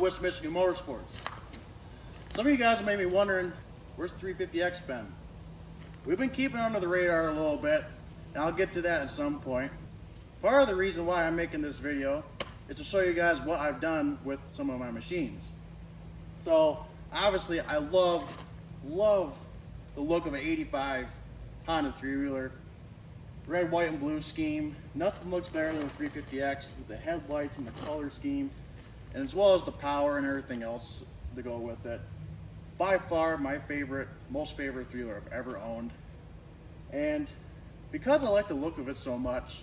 West Michigan Motorsports. Some of you guys may be wondering, where's the 350X been? We've been keeping under the radar a little bit, and I'll get to that at some point. Part of the reason why I'm making this video is to show you guys what I've done with some of my machines. So obviously I love the look of an 85 Honda three-wheeler. Red, white, and blue scheme. Nothing looks better than the 350X with the headlights and the color scheme, and as well as the power and everything else to go with it. By far my favorite, most favorite three-wheeler I've ever owned. And because I like the look of it so much,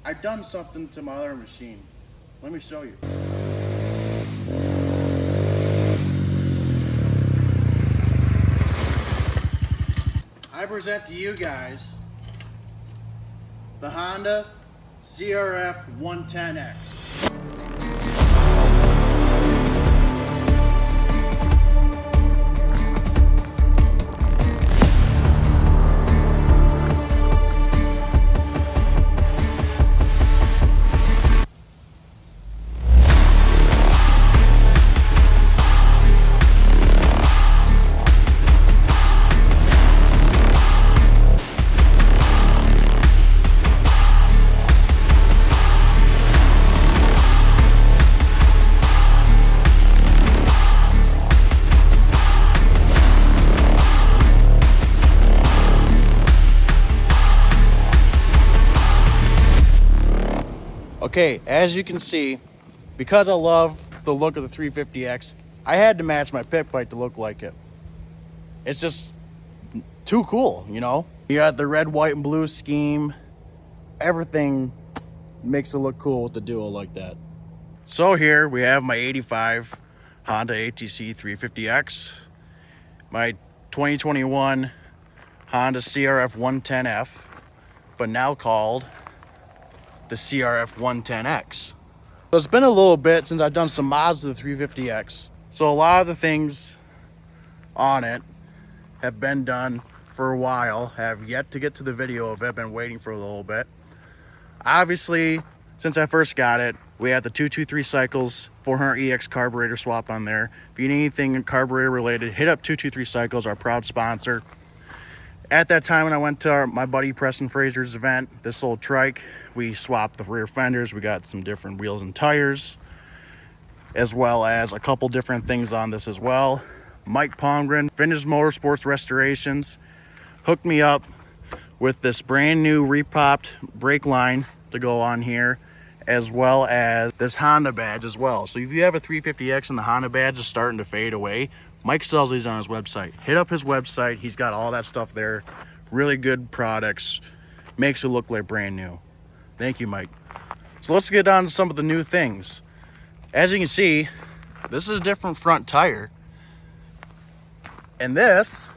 I've done something to my other machine. Let me show you. I present to you guys the Honda CRF 110X. Okay, as you can see, because I love the look of the 350X, I had to match my pit bike to look like it. It's just too cool, you know? You got the red, white, and blue scheme. Everything makes it look cool with the duo like that. So here we have my 85 Honda ATC350X, my 2021 Honda CRF 110F, but now called the CRF 110X. So it's been a little bit since I've done some mods to the 350X. So a lot of the things on it have been done for a while, have yet to get to the video of it, been waiting for a little bit. Obviously, since I first got it, we had the 223 Cycles 400EX carburetor swap on there. If you need anything carburetor related, hit up 223 Cycles, our proud sponsor. At that time when I went to my buddy Preston Fraser's event, this old Trike, we swapped the rear fenders. We got some different wheels and tires, as well as a couple different things on this as well. Mike Palmgren, Vintage Motorsports Restorations, hooked me up with this brand new repopped brake line to go on here, as well as this Honda badge as well. So if you have a 350X and the Honda badge is starting to fade away, Mike sells these on his website. Hit up his website. He's got all that stuff there. Really good products. Makes it look like brand new. Thank you, Mike. So let's get on to some of the new things. As you can see, this is a different front tire. And this,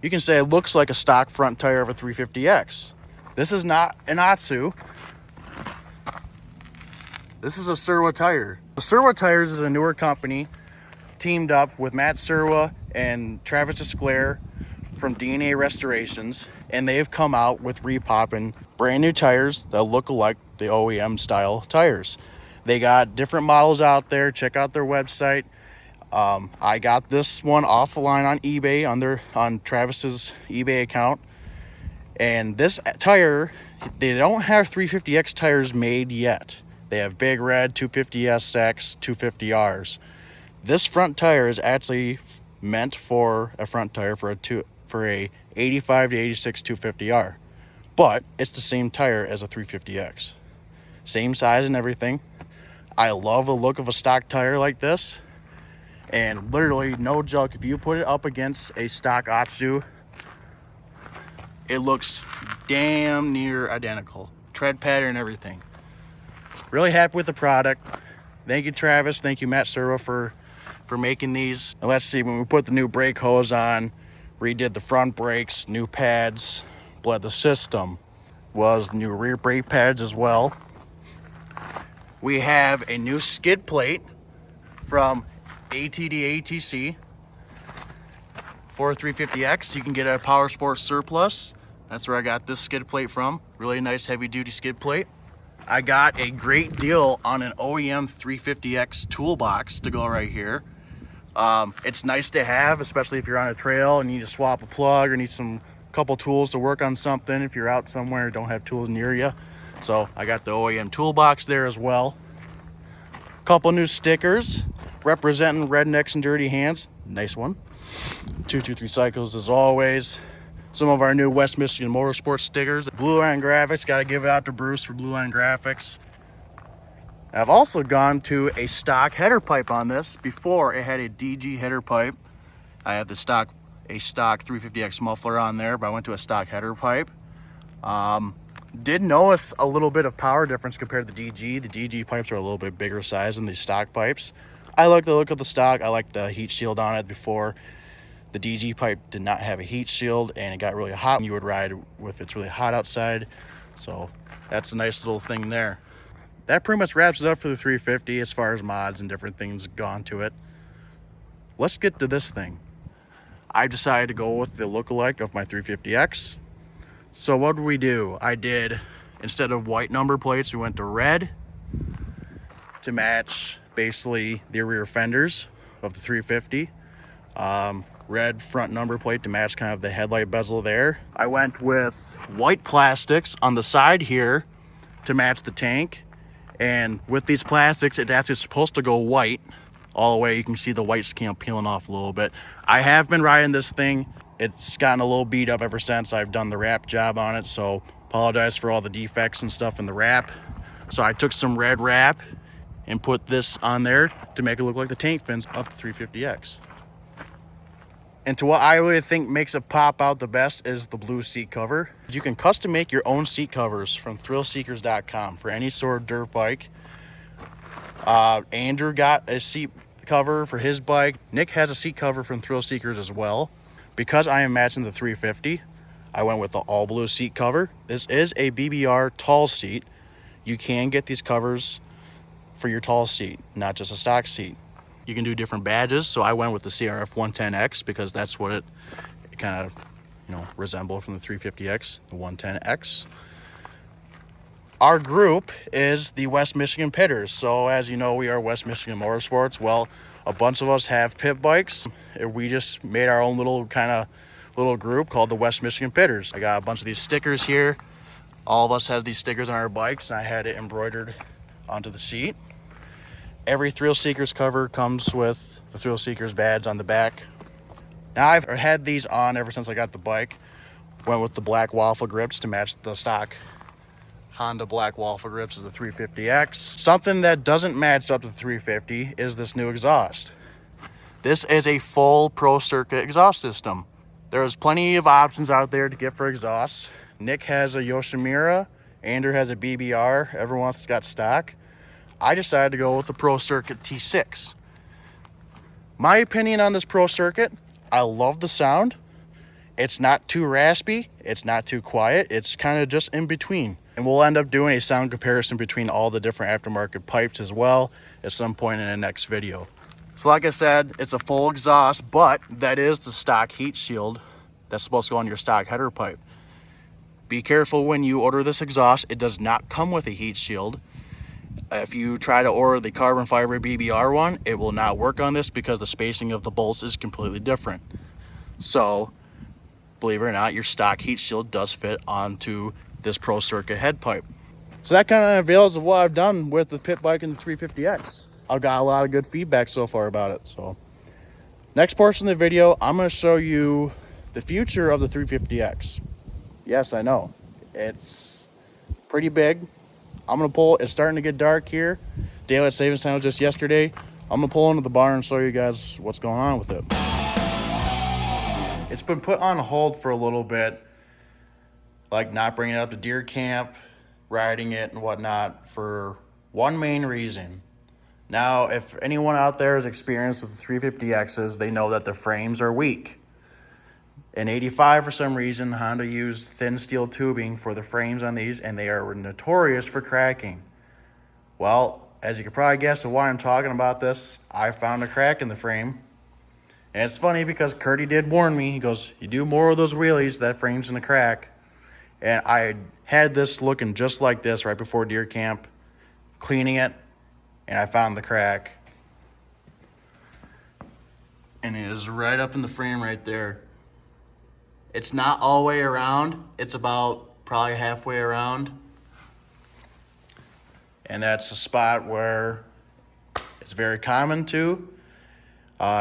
you can say it looks like a stock front tire of a 350X. This is not an Atsu. This is a Serwa tire. The Serwa Tires is a newer company, teamed up with Matt Serwa and Travis Desclair from DNA Restorations, and they've come out with repopping brand new tires that look like the OEM style tires. They got different models out there. Check out their website. I got this one off the line on eBay on Travis's eBay account, and this tire, they don't have 350X tires made yet. They have Big Red, 250SX, 250Rs. This front tire is actually meant for a front tire for a 85 to 86 250R, but it's the same tire as a 350X. Same size and everything. I love the look of a stock tire like this, and literally no joke, if you put it up against a stock Atsu, it looks damn near identical. Tread pattern, everything. Really happy with the product. Thank you, Travis. Thank you, Matt Serwa, for making these. And let's see, when we put the new brake hose on, redid the front brakes, new pads, bled the system, was new rear brake pads as well. We have a new skid plate from ATC for 350X. You can get a Power Sports Surplus. That's where I got this skid plate from. Really nice heavy duty skid plate. I got a great deal on an OEM 350X toolbox to go right here. It's nice to have, especially if you're on a trail and you need to swap a plug or need some couple tools to work on something if you're out somewhere and don't have tools near you. So I got the OEM toolbox there as well. Couple new stickers representing rednecks and dirty hands. Nice one. 223 Cycles as always. Some of our new West Michigan Motorsports stickers. Blue Line Graphics, got to give it out to Bruce for Blue Line Graphics. I've also gone to a stock header pipe on this. Before it had a DG header pipe. I have a stock 350X muffler on there, but I went to a stock header pipe. Did notice a little bit of power difference compared to the DG. The DG pipes are a little bit bigger size than the stock pipes. I like the look of the stock. I like the heat shield on it. Before, the DG pipe did not have a heat shield and it got really hot when you would ride if it's really hot outside. So that's a nice little thing there. That pretty much wraps it up for the 350 as far as mods and different things gone to it. Let's get to this thing. I decided to go with the lookalike of my 350X. So what did we do? I did, instead of white number plates, we went to red to match basically the rear fenders of the 350. Red front number plate to match kind of the headlight bezel there. I went with white plastics on the side here to match the tank. And with these plastics, it's actually supposed to go white all the way. You can see the white skin peeling off a little bit. I have been riding this thing. It's gotten a little beat up ever since I've done the wrap job on it. So apologize for all the defects and stuff in the wrap. So I took some red wrap and put this on there to make it look like the tank fins of the 350X. And to what I really think makes it pop out the best is the blue seat cover. You can custom make your own seat covers from thrillseekers.com for any sort of dirt bike. Andrew got a seat cover for his bike. Nick has a seat cover from Thrill Seekers as well. Because I am matching the 350, I went with the all blue seat cover. This is a BBR tall seat. You can get these covers for your tall seat, not just a stock seat. You can do different badges, so I went with the CRF 110X because that's what it kind of, resembled from the 350X, the 110X. Our group is the West Michigan Pitters. So as you know, we are West Michigan Motorsports. Well, a bunch of us have pit bikes. We just made our own little group called the West Michigan Pitters. I got a bunch of these stickers here. All of us have these stickers on our bikes, and I had it embroidered onto the seat. Every Thrill Seekers cover comes with the Thrill Seekers badge on the back. Now I've had these on ever since I got the bike. Went with the black waffle grips to match the stock Honda black waffle grips of the 350X. Something that doesn't match up to the 350 is this new exhaust. This is a full Pro Circuit exhaust system. There's plenty of options out there to get for exhausts. Nick has a Yoshimura, Andrew has a BBR, everyone else has got stock. I decided to go with the Pro Circuit T6. My opinion on this Pro Circuit, I love the sound. It's not too raspy, it's not too quiet, it's kind of just in between. And we'll end up doing a sound comparison between all the different aftermarket pipes as well at some point in the next video. So like I said, it's a full exhaust, but that is the stock heat shield that's supposed to go on your stock header pipe. Be careful when you order this exhaust, it does not come with a heat shield. If you try to order the carbon fiber BBR one, it will not work on this because the spacing of the bolts is completely different. So, believe it or not, your stock heat shield does fit onto this Pro Circuit head pipe. So that kind of unveils of what I've done with the pit bike and the 350X. I've got a lot of good feedback so far about it. So, next portion of the video, I'm going to show you the future of the 350X. Yes, I know. It's pretty big. I'm gonna pull. It's starting to get dark here. Daylight savings time was just yesterday. I'm gonna pull into the barn and show you guys what's going on with it. It's been put on hold for a little bit, like not bringing it up to deer camp, riding it and whatnot, for one main reason. Now, if anyone out there has experience with the 350Xs, they know that the frames are weak. In 85, for some reason, Honda used thin steel tubing for the frames on these, and they are notorious for cracking. Well, as you can probably guess of why I'm talking about this, I found a crack in the frame. And it's funny because Curdy did warn me. He goes, you do more of those wheelies, that frame's gonna crack. And I had this looking just like this right before deer camp, cleaning it, and I found the crack. And it is right up in the frame right there. It's not all the way around. It's about probably halfway around. And that's a spot where it's very common to.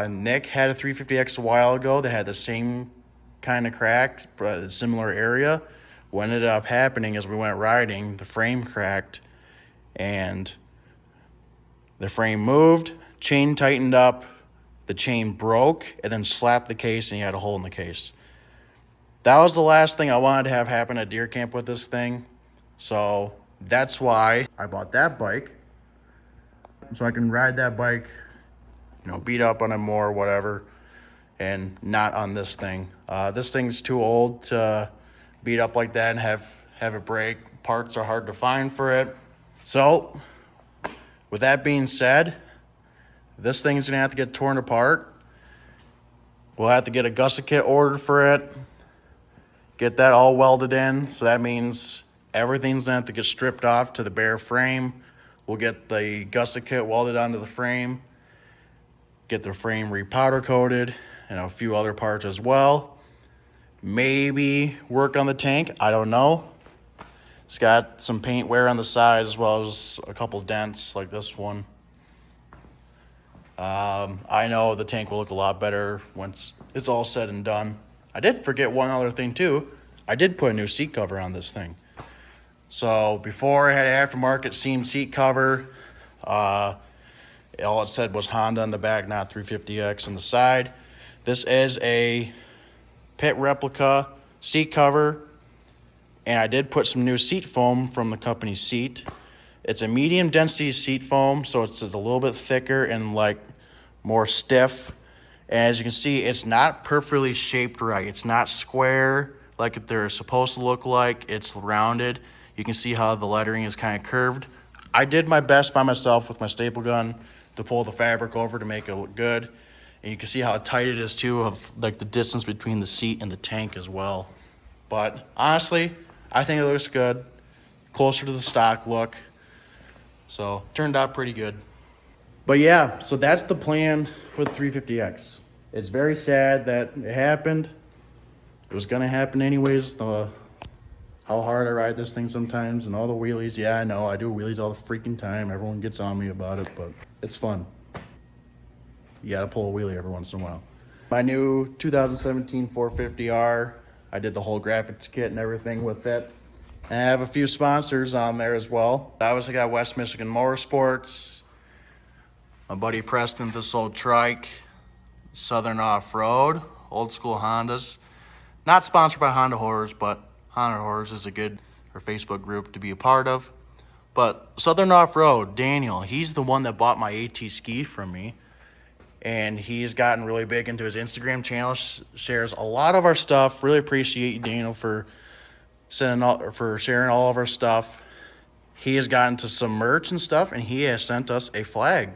Nick had a 350X a while ago that had the same kind of crack, but a similar area. What ended up happening is we went riding, the frame cracked, and the frame moved, chain tightened up, the chain broke, and then slapped the case, and he had a hole in the case. That was the last thing I wanted to have happen at deer camp with this thing. So that's why I bought that bike. So I can ride that bike, you know, beat up on it more, whatever, and not on this thing. This thing's too old to beat up like that and have it break. Parts are hard to find for it. So with that being said, this thing's gonna have to get torn apart. We'll have to get a gusset kit ordered for it, get that all welded in. So that means everything's gonna have to get stripped off to the bare frame. We'll get the gusset kit welded onto the frame, get the frame repowder coated, and a few other parts as well. Maybe work on the tank, I don't know. It's got some paint wear on the side as well as a couple dents like this one. I know the tank will look a lot better once it's all said and done. I did forget one other thing too. I did put a new seat cover on this thing. So before I had aftermarket seamed seat cover, all it said was Honda on the back, not 350X on the side. This is a pit replica seat cover, and I did put some new seat foam from the company Seat. It's a medium density seat foam, so it's a little bit thicker and like more stiff. And as you can see, it's not perfectly shaped right. It's not square like they're supposed to look like. It's rounded. You can see how the lettering is kind of curved. I did my best by myself with my staple gun to pull the fabric over to make it look good. And you can see how tight it is too, of like the distance between the seat and the tank as well. But honestly, I think it looks good, closer to the stock look. So turned out pretty good. But yeah, so that's the plan with 350X. It's very sad that it happened. It was gonna happen anyways. How hard I ride this thing sometimes and all the wheelies. Yeah, I know, I do wheelies all the freaking time. Everyone gets on me about it, but it's fun. You gotta pull a wheelie every once in a while. My new 2017 450R, I did the whole graphics kit and everything with it. And I have a few sponsors on there as well. I also got West Michigan Motorsports, my buddy Preston, this old Trike, Southern Off-Road, Old School Hondas. Not sponsored by Honda Horrors, but Honda Horrors is a good Facebook group to be a part of. But Southern Off-Road, Daniel, he's the one that bought my AT ski from me. And he's gotten really big into his Instagram channel, shares a lot of our stuff. Really appreciate you, Daniel, for sharing all of our stuff. He has gotten to some merch and stuff, and he has sent us a flag.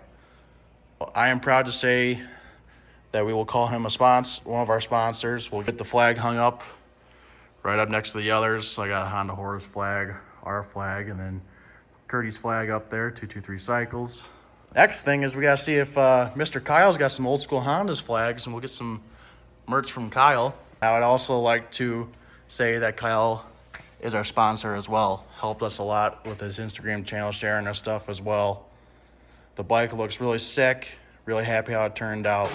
I am proud to say that we will call him one of our sponsors. We'll get the flag hung up right up next to the others. So I got a Honda Horrors flag, our flag, and then Curdy's flag up there, 223 Cycles. Next thing is we got to see if Mr. Kyle's got some old school Honda's flags, and we'll get some merch from Kyle. I would also like to say that Kyle is our sponsor as well. Helped us a lot with his Instagram channel, sharing our stuff as well. The bike looks really sick. Really happy how it turned out.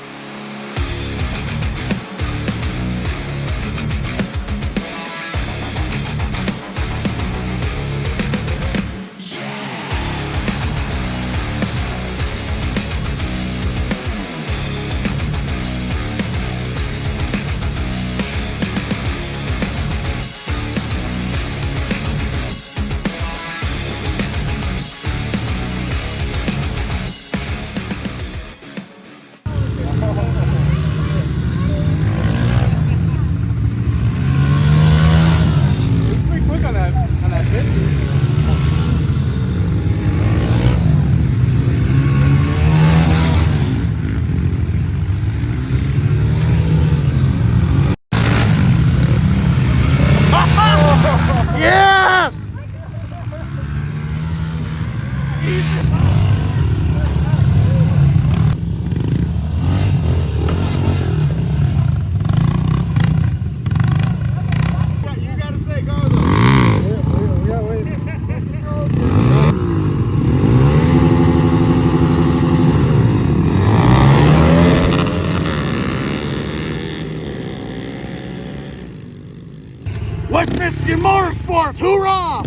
West Michigan Motorsports, hoorah!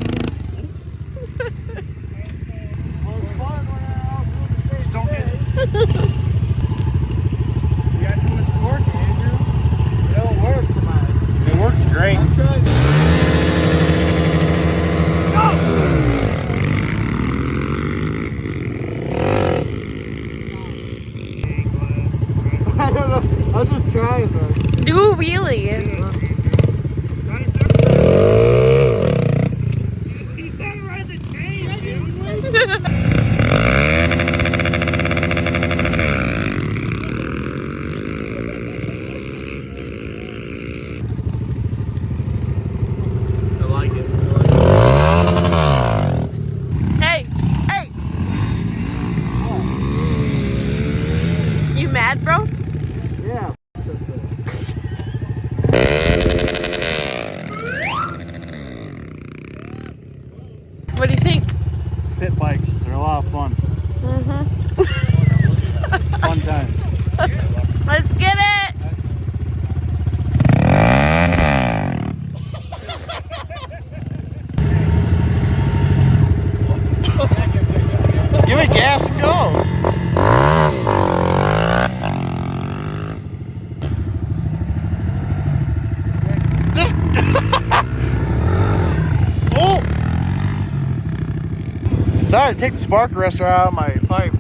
Just don't get it. You got too much torque, Andrew. It don't work for mine. It works great. I don't know. I'm just trying, bro. Do a wheelie. You gotta ride the chain, dude. I like it. Hey, hey. You mad, bro? Yeah. What do you think? Pit bikes, they're a lot of fun. Fun time. Let's get it. Give it gas and go. Oh! Sorry to take the spark arrestor out of my pipe.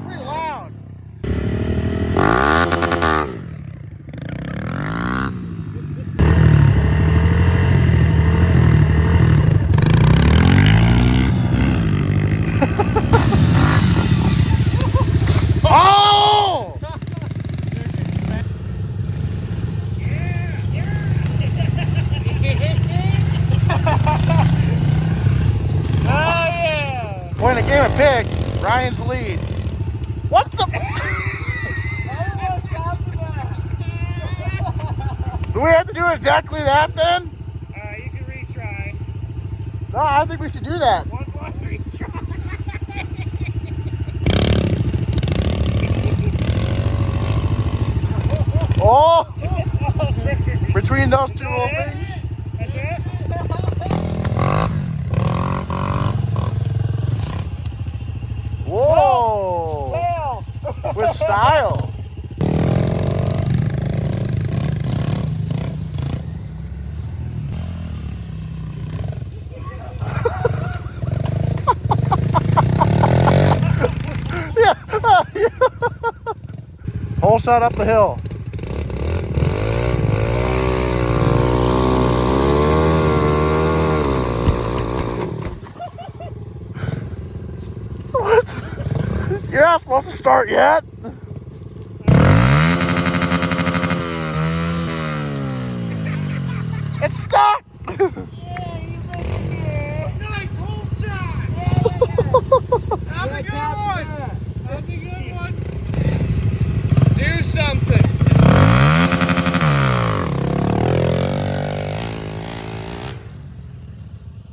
Pretty loud. Oh! When the game of pig, Ryan's the lead. What the? So we have to do exactly that then? You can retry. No, I think we should do that. One more retry. Oh! Between those two little things. That's it? Whoa! With style. Whole shot up the hill. What? You're not supposed to start yet. It's stuck. Nice hole shot. That's a good one. That's a good one. Do something.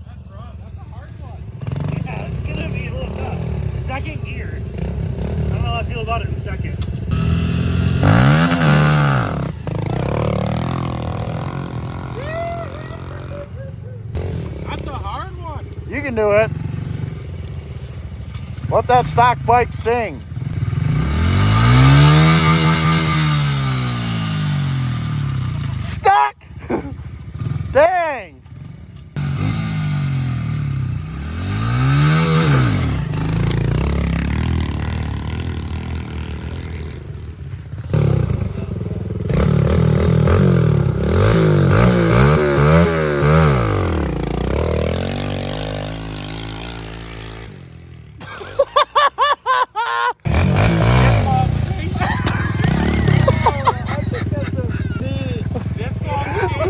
That's rough. That's a hard one. Yeah, it's gonna be a little tough. Second gears. I don't know how I feel about it in second. That's a hard one. You can do it. Let that stock bike sing. Stuck! Dang!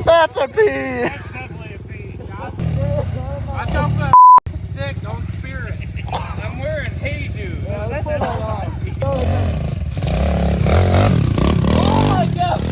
That's a P! That's definitely a P. Watch out for that stick, don't spear it. I'm wearing hey dude. Oh my god!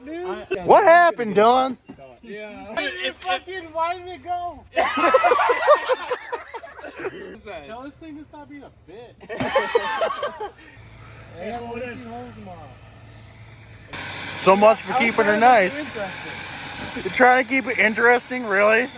fuck, dude? What happened, Dylan? Yeah. Why did it go? Tell this thing to stop being a bitch. I got 18 holes tomorrow. So much for keeping her nice. You're trying to keep it interesting, really?